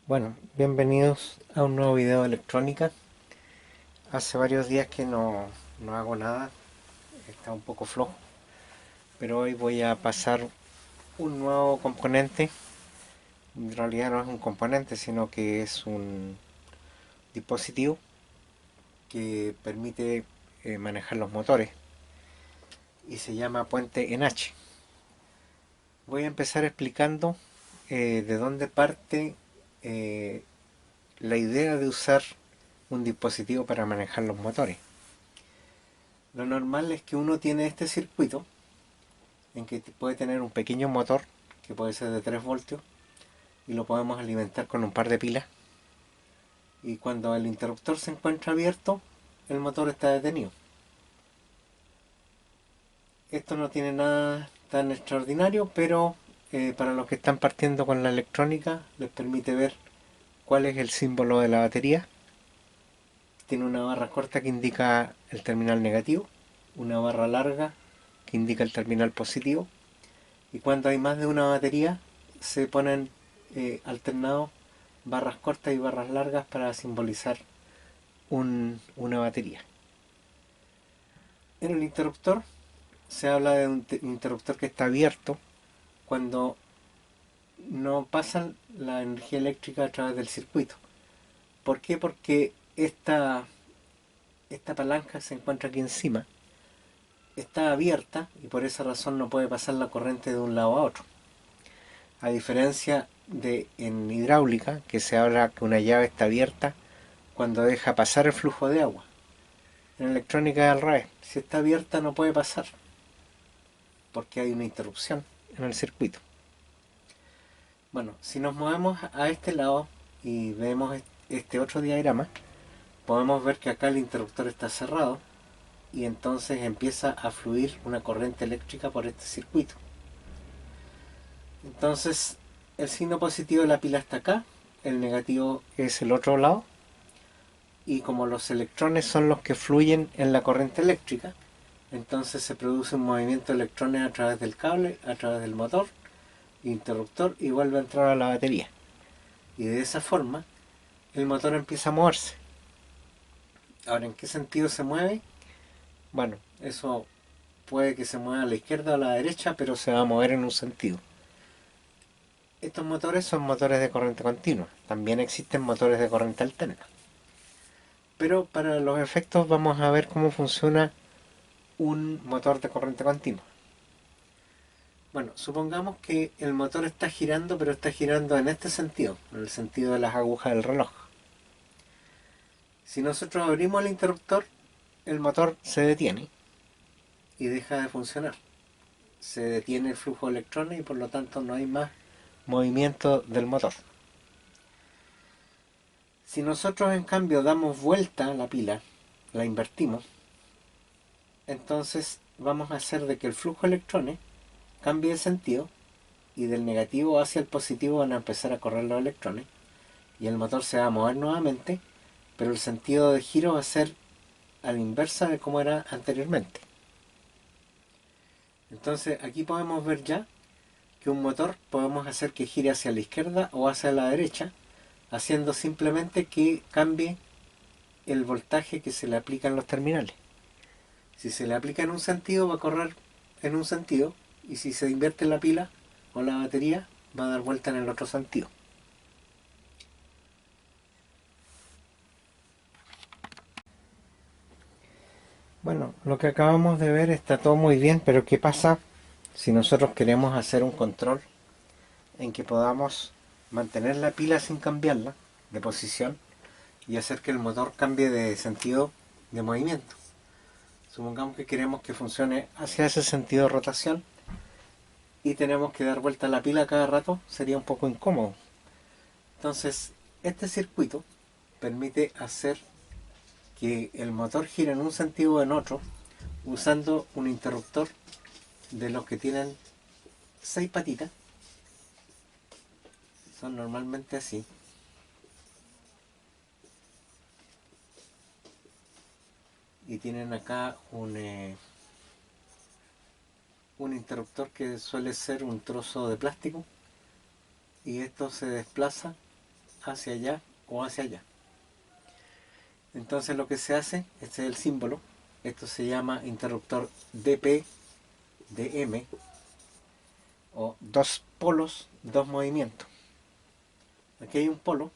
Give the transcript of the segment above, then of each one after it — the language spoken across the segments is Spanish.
Bueno, bienvenidos a un nuevo video de electrónica. Hace varios días que no hago nada, está un poco flojo, pero hoy voy a pasar un nuevo componente. En realidad no es un componente, sino que es un dispositivo que permite manejar los motores y se llama puente en H. Voy a empezar explicando de dónde parte eh, la idea de usar un dispositivo para manejar los motores. Lo normal es que uno tiene este circuito en que puede tener un pequeño motor que puede ser de 3 voltios y lo podemos alimentar con un par de pilas, y cuando el interruptor se encuentra abierto el motor está detenido. Esto no tiene nada tan extraordinario, pero para los que están partiendo con la electrónica les permite ver cuál es el símbolo de la batería. Tiene una barra corta que indica el terminal negativo, una barra larga que indica el terminal positivo, y cuando hay más de una batería se ponen alternados barras cortas y barras largas para simbolizar una batería. En el interruptor se habla de un interruptor que está abierto cuando no pasa la energía eléctrica a través del circuito. ¿Por qué? Porque esta palanca se encuentra aquí encima, está abierta y por esa razón no puede pasar la corriente de un lado a otro. A diferencia de en hidráulica, que se habla que una llave está abierta cuando deja pasar el flujo de agua. En electrónica es al revés. Si está abierta no puede pasar porque hay una interrupción en el circuito. Bueno, si nos movemos a este lado y vemos este otro diagrama, podemos ver que acá el interruptor está cerrado y entonces empieza a fluir una corriente eléctrica por este circuito. Entonces el signo positivo de la pila está acá, el negativo es el otro lado, y como los electrones son los que fluyen en la corriente eléctrica, entonces se produce un movimiento de electrones a través del cable, a través del motor, interruptor, y vuelve a entrar a la batería. Y de esa forma el motor empieza a moverse. Ahora, ¿en qué sentido se mueve? Bueno, eso puede que se mueva a la izquierda o a la derecha, pero se va a mover en un sentido. Estos motores son motores de corriente continua. También existen motores de corriente alterna. Pero para los efectos vamos a ver cómo funciona un motor de corriente continua. Bueno, supongamos que el motor está girando, pero está girando en este sentido, en el sentido de las agujas del reloj. Si nosotros abrimos el interruptor, el motor se detiene y deja de funcionar. Se detiene el flujo de electrones y por lo tanto no hay más movimiento del motor. Si nosotros en cambio damos vuelta a la pila, la invertimos, entonces vamos a hacer de que el flujo de electrones cambie de sentido y del negativo hacia el positivo van a empezar a correr los electrones y el motor se va a mover nuevamente, pero el sentido de giro va a ser a la inversa de como era anteriormente. Entonces aquí podemos ver ya que un motor podemos hacer que gire hacia la izquierda o hacia la derecha, haciendo simplemente que cambie el voltaje que se le aplica en los terminales. Si se le aplica en un sentido va a correr en un sentido, y si se invierte la pila o la batería va a dar vuelta en el otro sentido. Bueno, lo que acabamos de ver está todo muy bien, pero ¿qué pasa si nosotros queremos hacer un control en que podamos mantener la pila sin cambiarla de posición y hacer que el motor cambie de sentido de movimiento? Supongamos que queremos que funcione hacia ese sentido de rotación y tenemos que dar vuelta a la pila cada rato, sería un poco incómodo. Entonces, este circuito permite hacer que el motor gire en un sentido o en otro usando un interruptor de los que tienen 6 patitas. Son normalmente así. Y tienen acá un interruptor que suele ser un trozo de plástico, y esto se desplaza hacia allá o hacia allá. Entonces lo que se hace, este es el símbolo, esto se llama interruptor DP-DM, o dos polos, dos movimientos. Aquí hay un polo,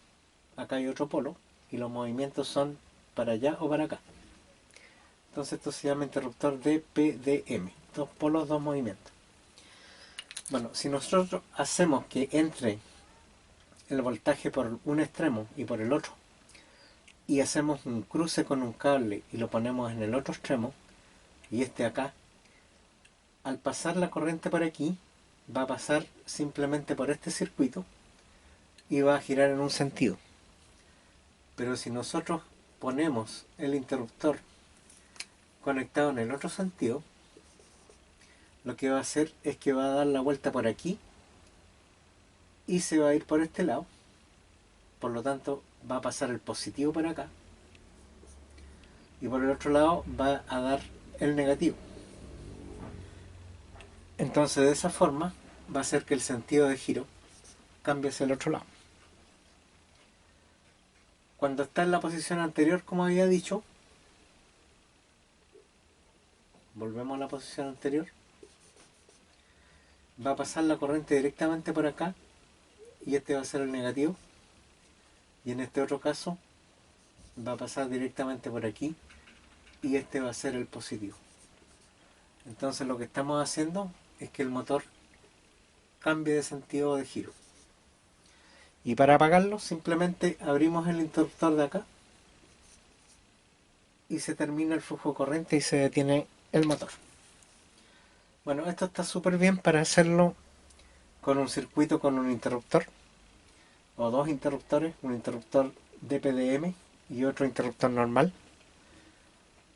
acá hay otro polo, y los movimientos son para allá o para acá. Entonces esto se llama interruptor DPDM, dos polos, dos movimientos. Bueno, si nosotros hacemos que entre el voltaje por un extremo y por el otro, y hacemos un cruce con un cable y lo ponemos en el otro extremo, y este acá, al pasar la corriente por aquí, va a pasar simplemente por este circuito y va a girar en un sentido. Pero si nosotros ponemos el interruptor conectado en el otro sentido, lo que va a hacer es que va a dar la vuelta por aquí y se va a ir por este lado. Por lo tanto, va a pasar el positivo por acá y por el otro lado va a dar el negativo. Entonces, de esa forma va a hacer que el sentido de giro cambie hacia el otro lado. Cuando está en la posición anterior, como había dicho, volvemos a la posición anterior, va a pasar la corriente directamente por acá y este va a ser el negativo, y en este otro caso va a pasar directamente por aquí y este va a ser el positivo. Entonces lo que estamos haciendo es que el motor cambie de sentido de giro. Y para apagarlo simplemente abrimos el interruptor de acá y se termina el flujo de corriente y se detiene el motor. Bueno, esto está súper bien para hacerlo con un circuito con un interruptor o dos interruptores, un interruptor DPDM y otro interruptor normal.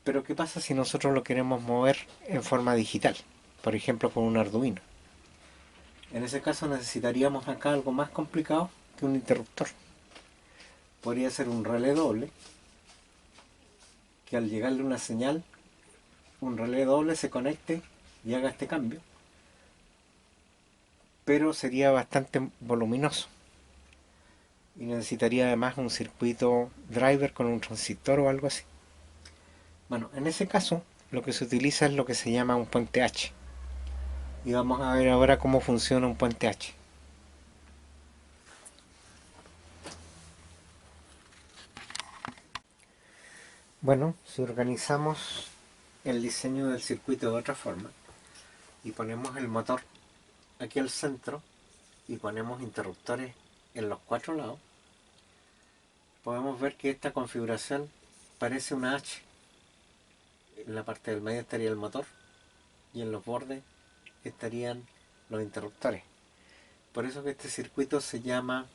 Pero ¿qué pasa si nosotros lo queremos mover en forma digital? Por ejemplo, con un Arduino. En ese caso necesitaríamos acá algo más complicado que un interruptor. Podría ser un relé doble, que al llegarle una señal, un relé doble se conecte y haga este cambio. Pero sería bastante voluminoso. Y necesitaría además un circuito driver con un transistor o algo así. Bueno, en ese caso lo que se utiliza es lo que se llama un puente H. Y vamos a ver ahora cómo funciona un puente H. Bueno, si organizamos el diseño del circuito de otra forma y ponemos el motor aquí al centro y ponemos interruptores en los cuatro lados, podemos ver que esta configuración parece una H. En la parte del medio estaría el motor y en los bordes estarían los interruptores. Por eso que este circuito se llama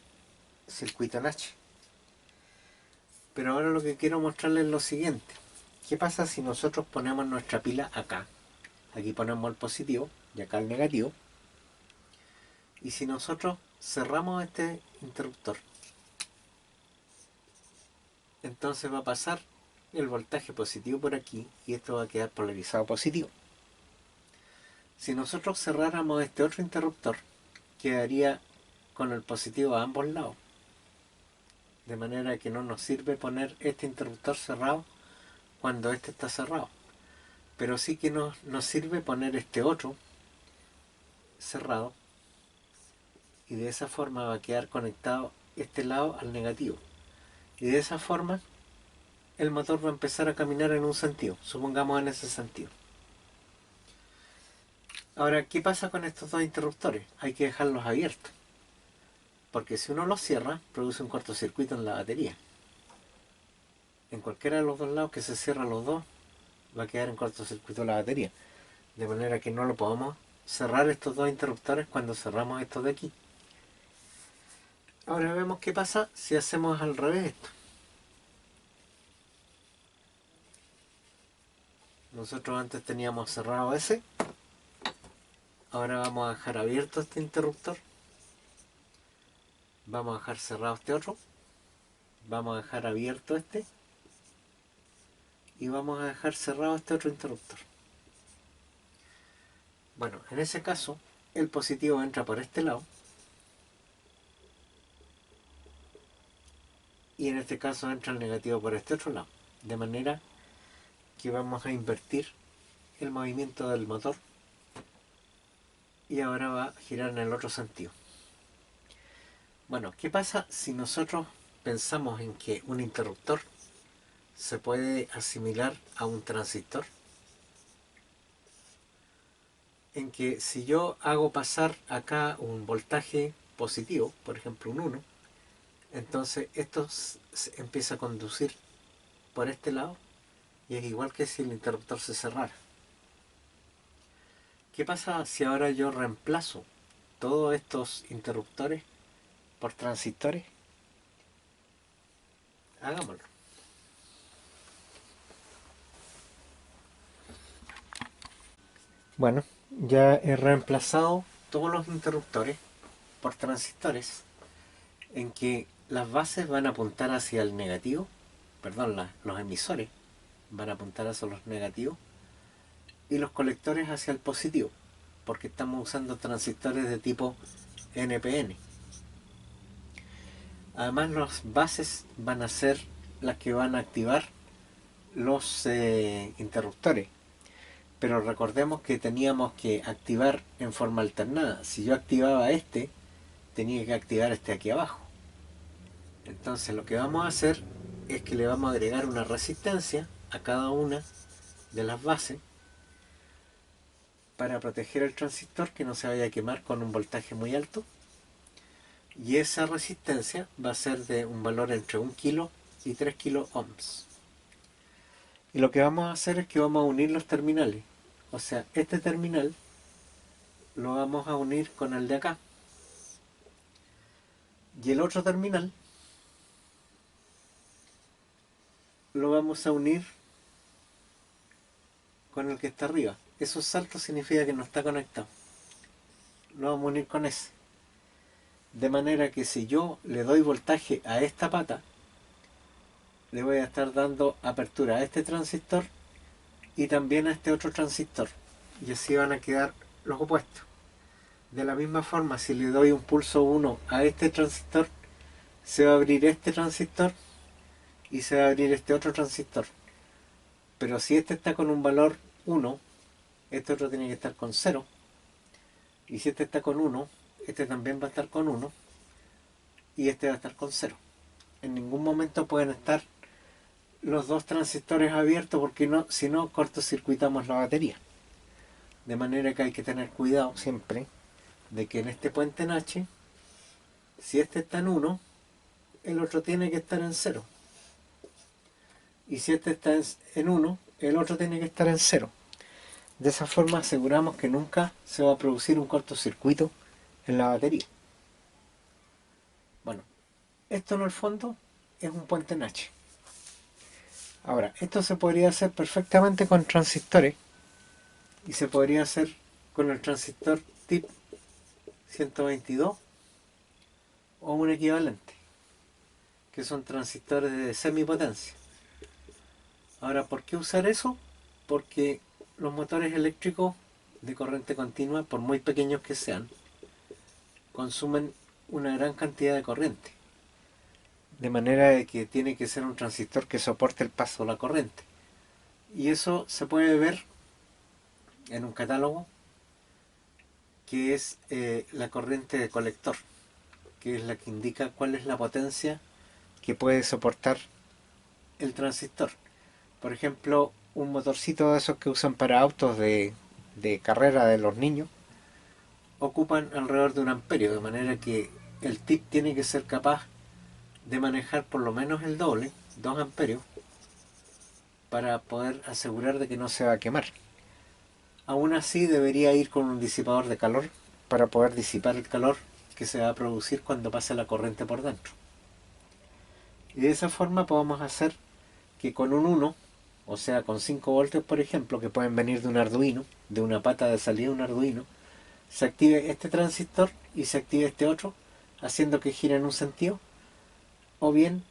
circuito en H. Pero ahora lo que quiero mostrarles es lo siguiente. ¿Qué pasa si nosotros ponemos nuestra pila acá? Aquí ponemos el positivo y acá el negativo. Y si nosotros cerramos este interruptor, entonces va a pasar el voltaje positivo por aquí y esto va a quedar polarizado positivo. Si nosotros cerráramos este otro interruptor, quedaría con el positivo a ambos lados. De manera que no nos sirve poner este interruptor cerrado cuando este está cerrado. Pero sí que nos sirve poner este otro cerrado y de esa forma va a quedar conectado este lado al negativo. Y de esa forma el motor va a empezar a caminar en un sentido, supongamos en ese sentido. Ahora, ¿qué pasa con estos dos interruptores? Hay que dejarlos abiertos, porque si uno los cierra, produce un cortocircuito en la batería. En cualquiera de los dos lados que se cierran los dos, va a quedar en cortocircuito la batería. De manera que no lo podemos cerrar estos dos interruptores cuando cerramos estos de aquí. Ahora vemos qué pasa si hacemos al revés esto. Nosotros antes teníamos cerrado ese. Ahora vamos a dejar abierto este interruptor. Vamos a dejar cerrado este otro. Vamos a dejar abierto este. Y vamos a dejar cerrado este otro interruptor. Bueno, en ese caso, el positivo entra por este lado. y en este caso entra el negativo por este otro lado, de manera que vamos a invertir el movimiento del motor y ahora va a girar en el otro sentido. Bueno, ¿qué pasa si nosotros pensamos en que un interruptor se puede asimilar a un transistor? En que si yo hago pasar acá un voltaje positivo, por ejemplo un 1, entonces esto empieza a conducir por este lado y es igual que si el interruptor se cerrara. ¿Qué pasa si ahora yo reemplazo todos estos interruptores por transistores? Hagámoslo. Bueno, ya he reemplazado todos los interruptores por transistores en que las bases van a apuntar hacia el negativo, perdón, los emisores van a apuntar hacia los negativos y los colectores hacia el positivo, porque estamos usando transistores de tipo NPN. Además, las bases van a ser las que van a activar los interruptores. Pero recordemos que teníamos que activar en forma alternada. Si yo activaba este, tenía que activar este aquí abajo. Entonces lo que vamos a hacer es que le vamos a agregar una resistencia a cada una de las bases para proteger el transistor que no se vaya a quemar con un voltaje muy alto. Y esa resistencia va a ser de un valor entre 1 kilo y 3 kilo ohms. Y lo que vamos a hacer es que vamos a unir los terminales. O sea, este terminal lo vamos a unir con el de acá. Y el otro terminal lo vamos a unir con el que está arriba. Esos saltos significa que no está conectado. Lo vamos a unir con ese. De manera que si yo le doy voltaje a esta pata, le voy a estar dando apertura a este transistor y también a este otro transistor. Y así van a quedar los opuestos. De la misma forma, si le doy un pulso 1 a este transistor, se va a abrir este transistor y se va a abrir este otro transistor. Pero si este está con un valor 1, este otro tiene que estar con 0. Y si este está con 1, este también va a estar con 1 y este va a estar con 0. En ningún momento pueden estar los dos transistores abiertos porque si no cortocircuitamos la batería. De manera que hay que tener cuidado siempre de que en este puente en H, si este está en 1, el otro tiene que estar en 0. Y si este está en 1, el otro tiene que estar en 0. De esa forma aseguramos que nunca se va a producir un cortocircuito en la batería. Bueno, esto en el fondo es un puente en H. Ahora, esto se podría hacer perfectamente con transistores y se podría hacer con el transistor TIP 122 o un equivalente, que son transistores de semipotencia. Ahora, ¿por qué usar eso? Porque los motores eléctricos de corriente continua, por muy pequeños que sean, consumen una gran cantidad de corriente. De manera de que tiene que ser un transistor que soporte el paso de la corriente. Y eso se puede ver en un catálogo que es la corriente de colector, que es la que indica cuál es la potencia que puede soportar el transistor. Por ejemplo, un motorcito de esos que usan para autos de carrera de los niños, ocupan alrededor de 1 amperio, de manera que el TIP tiene que ser capaz de manejar por lo menos el doble, 2 amperios, para poder asegurar de que no se va a quemar. Aún así debería ir con un disipador de calor para poder disipar el calor que se va a producir cuando pase la corriente por dentro. Y de esa forma podemos hacer que con un 1, o sea con 5 voltios por ejemplo, que pueden venir de un Arduino, de una pata de salida de un Arduino, se active este transistor y se active este otro, haciendo que gire en un sentido. O bien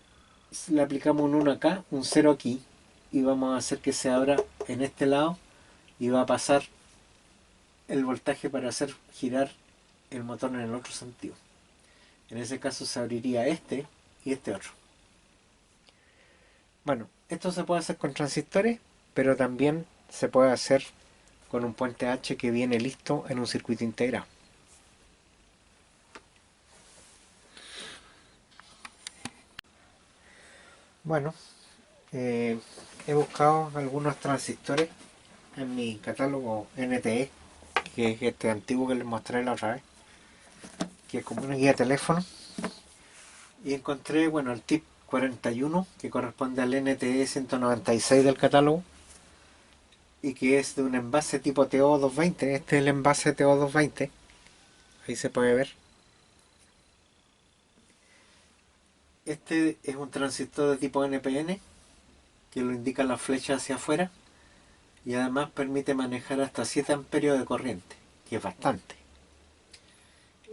le aplicamos un 1 acá, un 0 aquí, y vamos a hacer que se abra en este lado y va a pasar el voltaje para hacer girar el motor en el otro sentido. En ese caso se abriría este y este otro. Bueno, esto se puede hacer con transistores, pero también se puede hacer con un puente H que viene listo en un circuito integrado. Bueno, eh, he buscado algunos transistores en mi catálogo NTE, que es este antiguo que les mostré la otra vez, que es como una guía de teléfono, y encontré, bueno, el tip 41, que corresponde al NTE 196 del catálogo, y que es de un envase tipo TO220. Este es el envase TO220, ahí se puede ver. Este es un transistor de tipo NPN, que lo indica la flecha hacia afuera, y además permite manejar hasta 7 amperios de corriente, que es bastante.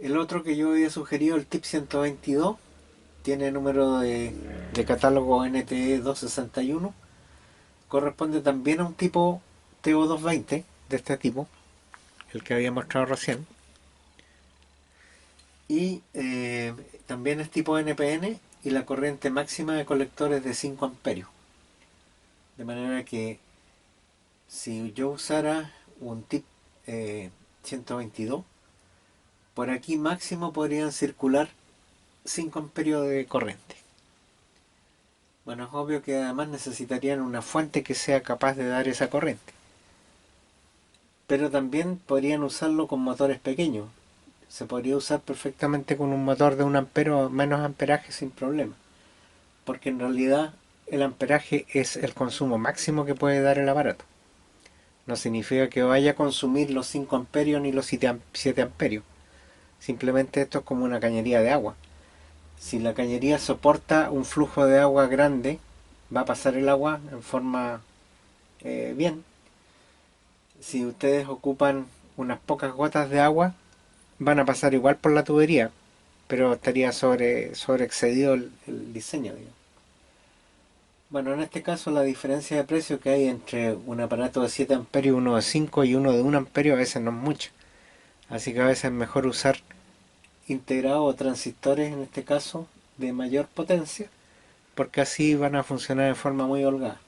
El otro que yo había sugerido, el tip 122, tiene número de catálogo NTE 261, corresponde también a un tipo TO220 de este tipo, el que había mostrado recién, y también es tipo NPN, y la corriente máxima de colector es de 5 amperios. De manera que si yo usara un tip 122, por aquí máximo podrían circular 5 amperios de corriente. Bueno, es obvio que además necesitarían una fuente que sea capaz de dar esa corriente. Pero también podrían usarlo con motores pequeños. Se podría usar perfectamente con un motor de 1 ampero o menos amperaje sin problema. Porque en realidad el amperaje es el consumo máximo que puede dar el aparato. No significa que vaya a consumir los 5 amperios ni los 7 amperios. Simplemente esto es como una cañería de agua. Si la cañería soporta un flujo de agua grande, va a pasar el agua en forma bien. Si ustedes ocupan unas pocas gotas de agua, van a pasar igual por la tubería, pero estaría sobre excedido el diseño, digamos. Bueno, en este caso la diferencia de precio que hay entre un aparato de 7 amperios, uno de 5 y uno de 1 amperio a veces no es mucho. Así que a veces es mejor usar integrados o transistores, en este caso, de mayor potencia, porque así van a funcionar de forma muy holgada.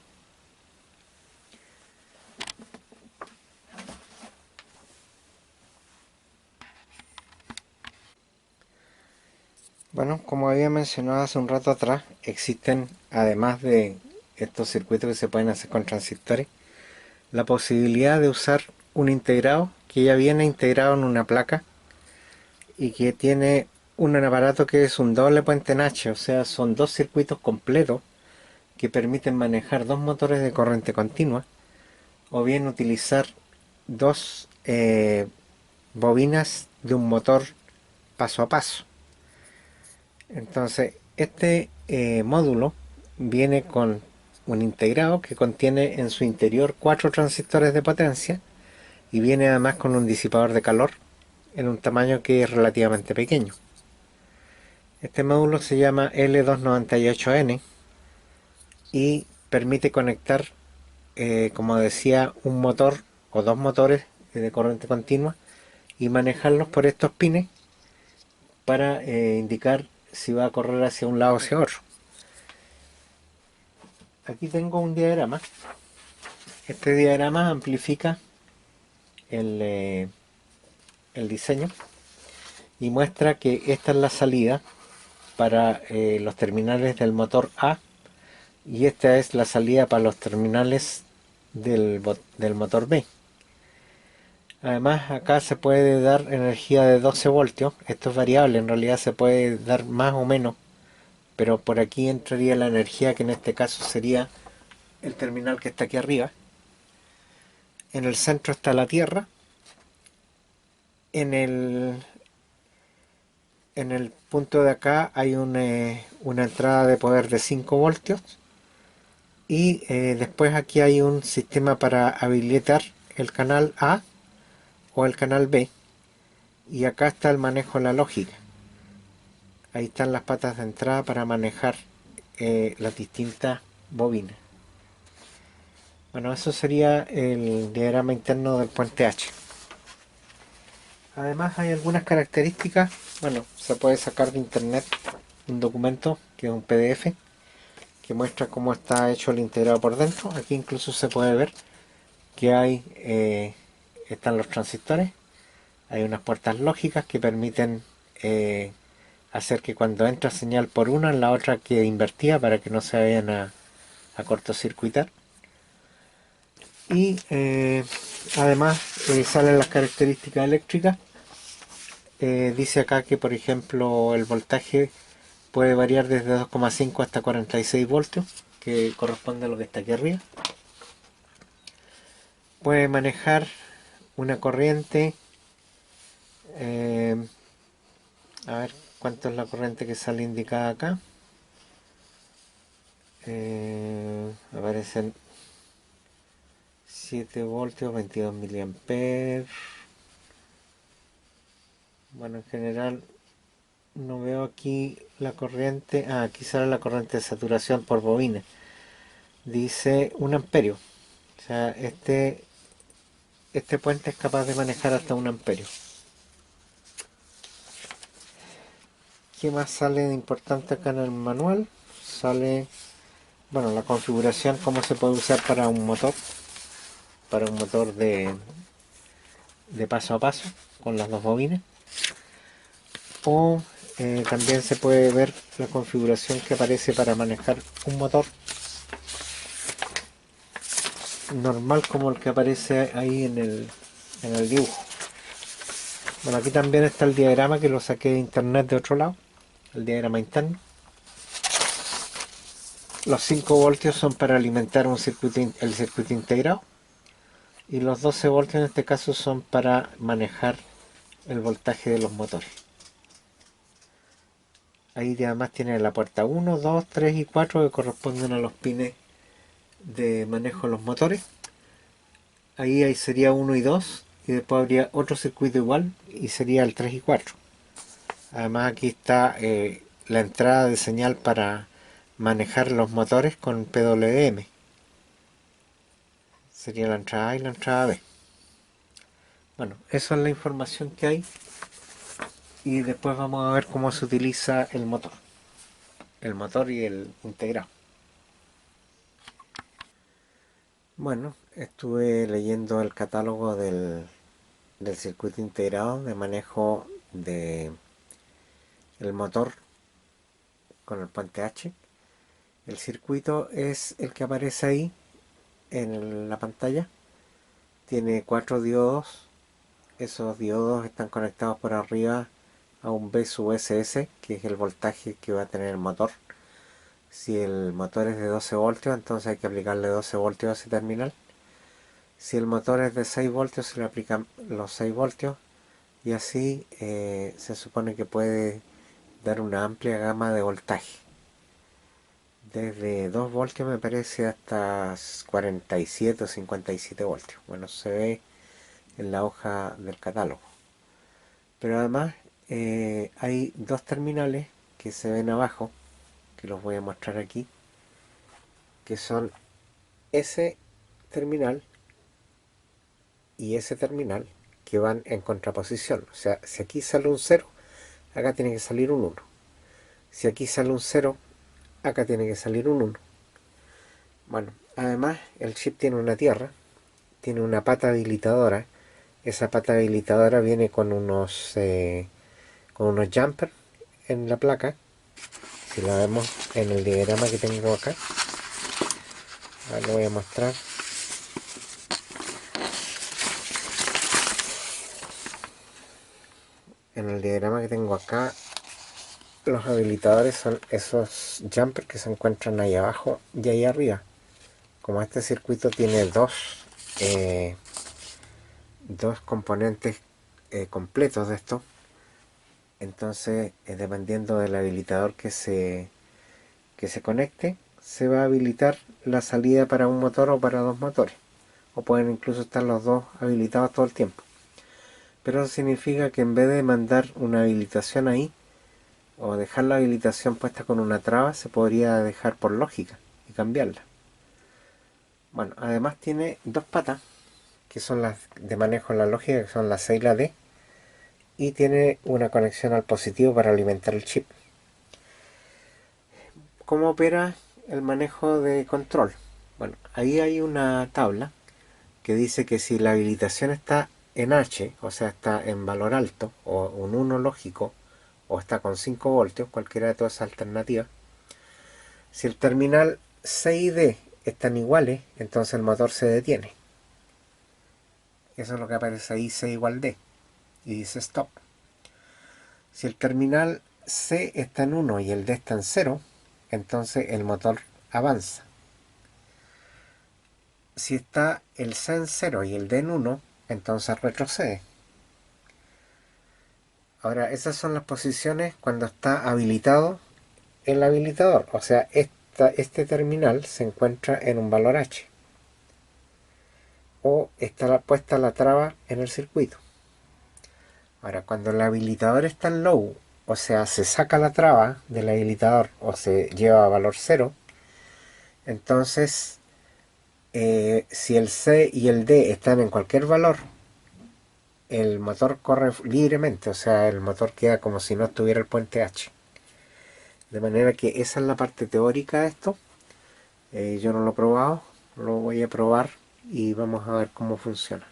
Bueno, como había mencionado hace un rato atrás, existen, además de estos circuitos que se pueden hacer con transistores, la posibilidad de usar un integrado que ya viene integrado en una placa y que tiene un aparato que es un doble puente Nache, o sea, son dos circuitos completos que permiten manejar dos motores de corriente continua, o bien utilizar dos bobinas de un motor paso a paso. Entonces, este módulo viene con un integrado que contiene en su interior 4 transistores de potencia, y viene además con un disipador de calor en un tamaño que es relativamente pequeño. Este módulo se llama L298N y permite conectar, como decía, un motor o dos motores de corriente continua y manejarlos por estos pines para indicar si va a correr hacia un lado o hacia otro. Aquí tengo un diagrama. Este diagrama amplifica el diseño y muestra que esta es la salida para los terminales del motor A, y esta es la salida para los terminales del motor B. Además, acá se puede dar energía de 12 voltios. Esto es variable, en realidad se puede dar más o menos, pero por aquí entraría la energía, que en este caso sería el terminal que está aquí arriba. En el centro está la tierra. En el punto de acá hay una entrada de poder de 5 voltios. Y después aquí hay un sistema para habilitar el canal A o el canal B. Y acá está el manejo de la lógica. Ahí están las patas de entrada para manejar las distintas bobinas. Bueno, eso sería el diagrama interno del puente H. Además hay algunas características. Bueno, se puede sacar de internet un documento que es un PDF, que muestra cómo está hecho el integrado por dentro. Aquí incluso se puede ver que hay están los transistores, hay unas puertas lógicas que permiten hacer que cuando entra señal por una, en la otra quede invertida para que no se vayan a cortocircuitar. Y además salen las características eléctricas. Dice acá que, por ejemplo, el voltaje puede variar desde 2,5 hasta 46 voltios, que corresponde a lo que está aquí arriba. Puede manejar una corriente, a ver cuánto es la corriente que sale indicada acá. Aparecen 7 voltios, 22 miliamperes. Bueno, en general no veo aquí la corriente. Aquí sale la corriente de saturación por bobina. Dice 1 amperio. O sea, este puente es capaz de manejar hasta 1 amperio. ¿Qué más sale de importante acá en el manual? Sale, bueno, la configuración, cómo se puede usar para un motor de paso a paso con las dos bobinas. O también se puede ver la configuración que aparece para manejar un motor normal como el que aparece ahí en el dibujo. Bueno, aquí también está el diagrama que lo saqué de internet de otro lado, el diagrama interno. Los 5 voltios son para alimentar el circuito integrado, y los 12 voltios en este caso son para manejar el voltaje de los motores. Ahí además tiene la puerta 1, 2, 3 y 4 que corresponden a los pines de manejo de los motores. Ahí sería 1 y 2, y después habría otro circuito igual y sería el 3 y 4. Además aquí está la entrada de señal para manejar los motores con PWM. Sería la entrada A y la entrada B. Bueno, esa es la información que hay, y después vamos a ver cómo se utiliza el motor y el integrado. Bueno, estuve leyendo el catálogo del circuito integrado de manejo de el motor con el puente H. El circuito es el que aparece ahí en la pantalla. Tiene 4 diodos. Esos diodos están conectados por arriba a un B sub SS, que es el voltaje que va a tener el motor. Si el motor es de 12 voltios, entonces hay que aplicarle 12 voltios a ese terminal. Si el motor es de 6 voltios, se le aplican los 6 voltios, y así se supone que puede dar una amplia gama de voltaje. Desde 2 voltios me parece hasta 47 o 57 voltios. Bueno, se ve en la hoja del catálogo. Pero además hay dos terminales que se ven abajo, que los voy a mostrar aquí, que son ese terminal y ese terminal, que van en contraposición. O sea, si aquí sale un 0, acá tiene que salir un 1. Si aquí sale un 0, acá tiene que salir un 1. Bueno, además el chip tiene una tierra, tiene una pata habilitadora. Esa pata habilitadora viene con unos jumpers en la placa. Si la vemos en el diagrama que tengo acá, ahora lo voy a mostrar. En el diagrama que tengo acá, los habilitadores son esos jumpers que se encuentran ahí abajo y ahí arriba. Como este circuito tiene dos componentes completos de esto, entonces dependiendo del habilitador que se conecte, se va a habilitar la salida para un motor o para dos motores, o pueden incluso estar los dos habilitados todo el tiempo. Pero eso significa que en vez de mandar una habilitación ahí, o dejar la habilitación puesta con una traba, se podría dejar por lógica y cambiarla. Bueno, además tiene dos patas, que son las de manejo en la lógica, que son la C y la D, y tiene una conexión al positivo para alimentar el chip. ¿Cómo opera el manejo de control. Bueno, ahí hay una tabla que dice que si la habilitación está en H, o sea, está en valor alto, o un 1 lógico, o está con 5 voltios, cualquiera de todas esas alternativas, si el terminal C y D están iguales, entonces el motor se detiene. Eso es lo que aparece ahí, C igual D, y dice stop. Si el terminal C está en 1 y el D está en 0, entonces el motor avanza. Si está el C en 0 y el D en 1, entonces retrocede. Ahora, esas son las posiciones cuando está habilitado el habilitador. O sea, este terminal se encuentra en un valor H. O está puesta la traba en el circuito. Ahora, cuando el habilitador está en low, o sea, se saca la traba del habilitador o se lleva a valor 0, entonces, si el C y el D están en cualquier valor, el motor corre libremente, o sea, el motor queda como si no estuviera el puente H. De manera que esa es la parte teórica de esto. Yo no lo he probado, lo voy a probar y vamos a ver cómo funciona.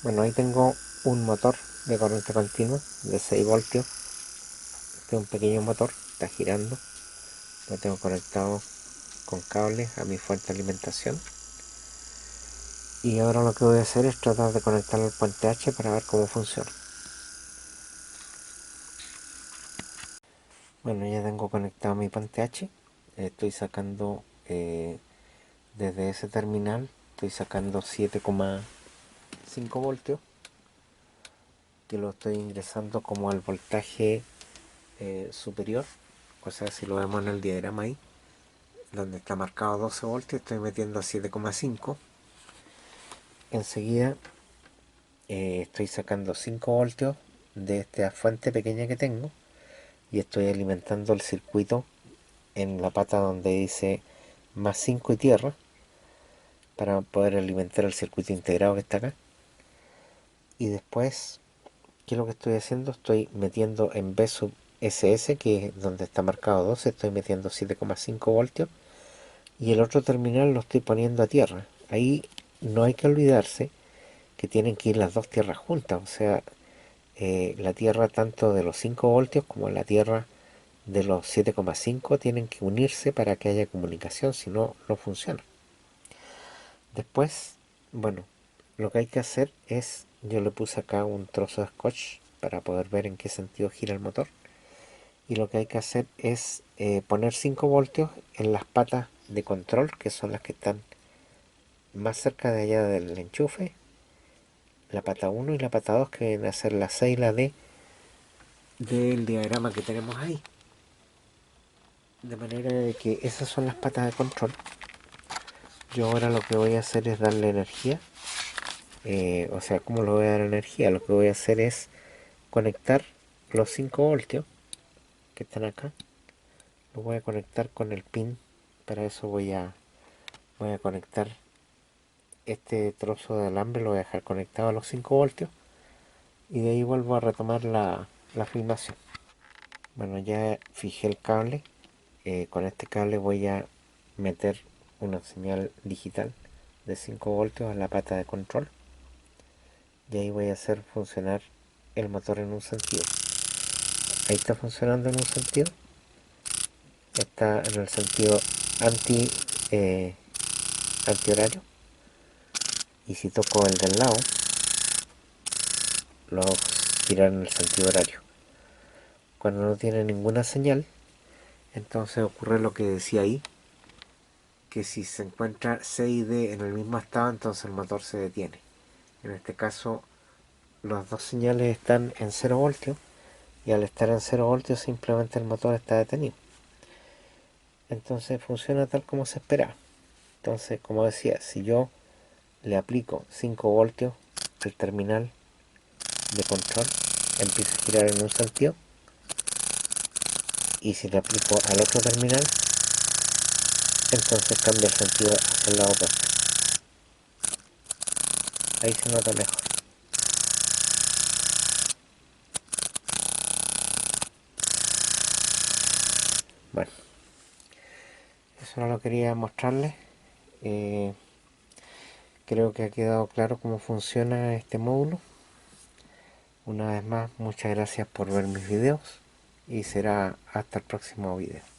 Bueno, ahí tengo un motor de corriente continua de 6 voltios. Este es un pequeño motor, está girando. Lo tengo conectado con cables a mi fuente de alimentación. Y ahora lo que voy a hacer es tratar de conectarlo al puente H para ver cómo funciona. Bueno, ya tengo conectado mi puente H. Estoy sacando desde ese terminal, estoy sacando 7,5 voltios, que lo estoy ingresando como al voltaje superior. O sea, si lo vemos en el diagrama ahí, donde está marcado 12 voltios, estoy metiendo 7,5. Enseguida estoy sacando 5 voltios de esta fuente pequeña que tengo y estoy alimentando el circuito en la pata donde dice más 5 y tierra, para poder alimentar el circuito integrado que está acá. Y después, ¿qué es lo que estoy haciendo? Estoy metiendo en B sub SS, que es donde está marcado 12, estoy metiendo 7,5 voltios. Y el otro terminal lo estoy poniendo a tierra. Ahí no hay que olvidarse que tienen que ir las dos tierras juntas. O sea, la tierra tanto de los 5 voltios como la tierra de los 7,5 tienen que unirse para que haya comunicación, si no, no funciona. Después, bueno, lo que hay que hacer es, yo le puse acá un trozo de scotch para poder ver en qué sentido gira el motor. Y lo que hay que hacer es poner 5 voltios en las patas de control, que son las que están más cerca de allá del enchufe, la pata 1 y la pata 2, que vienen a ser la C y la D del diagrama que tenemos ahí. De manera de que esas son las patas de control. Yo ahora lo que voy a hacer es darle energía. O sea, ¿cómo le voy a dar energía? Lo que voy a hacer es conectar los 5 voltios que están acá. Los voy a conectar con el pin. Para eso voy a conectar este trozo de alambre, lo voy a dejar conectado a los 5 voltios. Y de ahí vuelvo a retomar la filmación. Bueno, ya fijé el cable. Con este cable voy a meter una señal digital de 5 voltios a la pata de control. Y ahí voy a hacer funcionar el motor en un sentido. Ahí está funcionando en un sentido. Está en el sentido anti-horario. Y si toco el del lado, lo hago girar en el sentido horario. Cuando no tiene ninguna señal, entonces ocurre lo que decía ahí, que si se encuentra C y D en el mismo estado, entonces el motor se detiene. En este caso, las dos señales están en 0 voltios, y al estar en 0 voltios simplemente el motor está detenido. Entonces funciona tal como se esperaba. Entonces, como decía, si yo le aplico 5 voltios al terminal de control, empieza a girar en un sentido, y si le aplico al otro terminal, entonces cambia el sentido hacia el lado opuesto. Ahí se nota mejor. Bueno, eso no lo quería mostrarles. Creo que ha quedado claro cómo funciona este módulo. Una vez más, muchas gracias por ver mis videos y será hasta el próximo video.